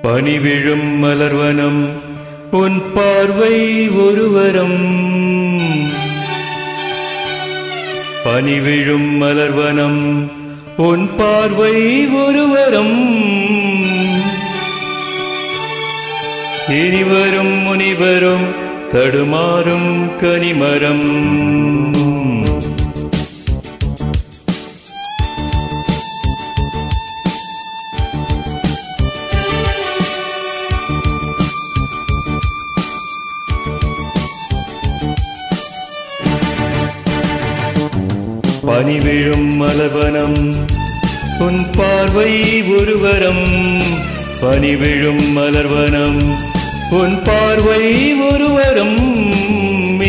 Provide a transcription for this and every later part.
பனிவிழும் மலர்வனம் உன் பார்வை ஒருவரம். பனிவிழும் மலர்வனம் உன் பார்வை ஒருவரம். இனிவரும் முனிவரும் தடுமாறும் கனிமரம். பனிவிழும் மலர்வனம் உன் பார்வை ஒருவரம். பனிவிழும் மலர்வனம் உன் பார்வை ஒருவரம்.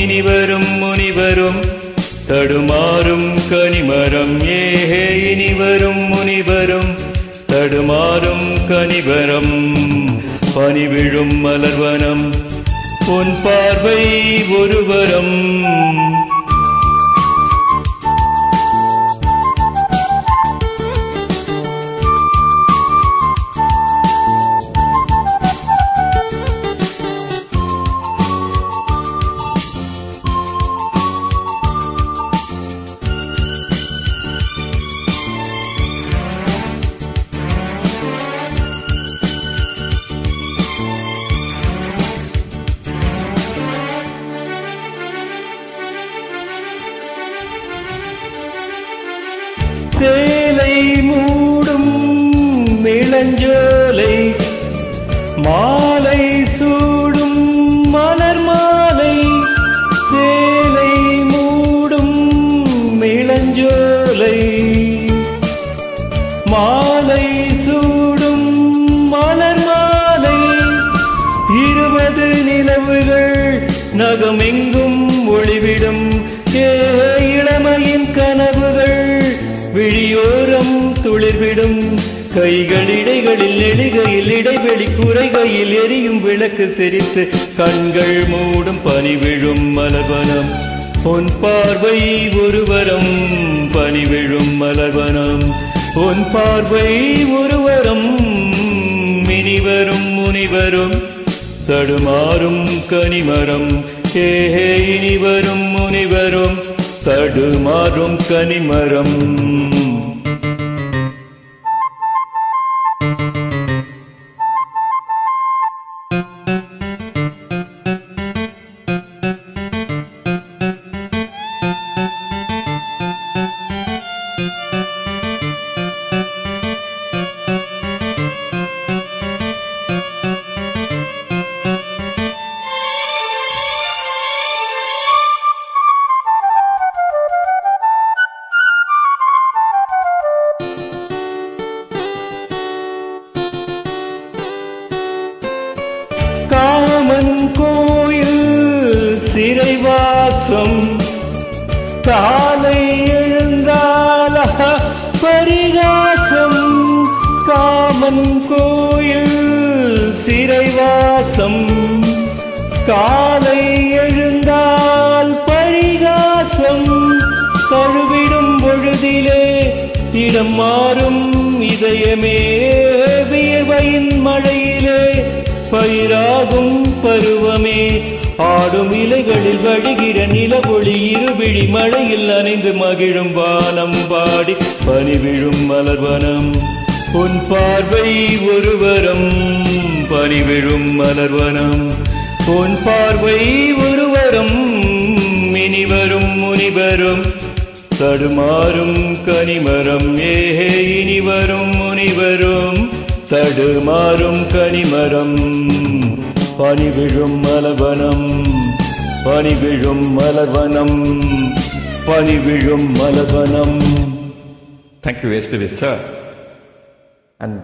இனிவரும் முனிவரும் தடுமாறும் கனிமரம். ஏஹே இனிவரும் முனிவரும் தடுமாறும் கனிமரம். பனிவிழும் மலர்வனம் உன் பார்வை ஒருவரம். சேலை மூடும் இளஞ்சோலை மாலை சூடும் மலர் மாலை. சேலை மூடும் இளஞ்சோலை மாலை சூடும் மலர் மாலை. 20 நிலவுகள் நகமெங்கும் ஒளிவிடும். இளமையின் கனவுகள் விழியோரம் துளிர்விடும். கைகள் இடைகளில் நெடுகையில் இடைவெளி குறைகையில் எரியும் விளக்கு சிரித்து கண்கள் மூடும். பனிவிழும் மலர்வனம் உன் பார்வை ஒருவரம். பனிவிழும் மலர்வனம் உன் பார்வை ஒருவரம். இனிவரும் முனிவரும் தடுமாறும் கனிமரம். ஏஹே இனிவரும் முனிவரும் தடுமாறும் கனிமரம். காமன் கோயில் சிறைவாசம். காலை எழுந்தால பரிகாசம். காமன் கோயில் சிறைவாசம். காலை எழுந்தால் பரிகாசம். தழுவிடும் பொழுதிலே இடம் மாறும் இதயமே. வியர்வையின் மழையிலே பயிராகும் பருவமே. ஆடும் இலைகளில் வழிகிற நிலவொளி இருவிழி மழையில் நனைந்து மகிழும் வானம் பாடி. பனிவிழும் மலர்வனம் உன் பார்வை ஒருவரம். பனிவிழும் மலர்வனம் உன் பார்வை ஒருவரம். இனிவரும் முனிவரும் தடுமாறும் கனிமரம். ஏஹே இனிவரும் முனிவரும் தடுமாறும் கனிமரம். பனிவிழும் மலர்வனம் பனிவிழும் மலர்வனம் பனிவிழும் மலர்வனம். Thank you, SPV sir. And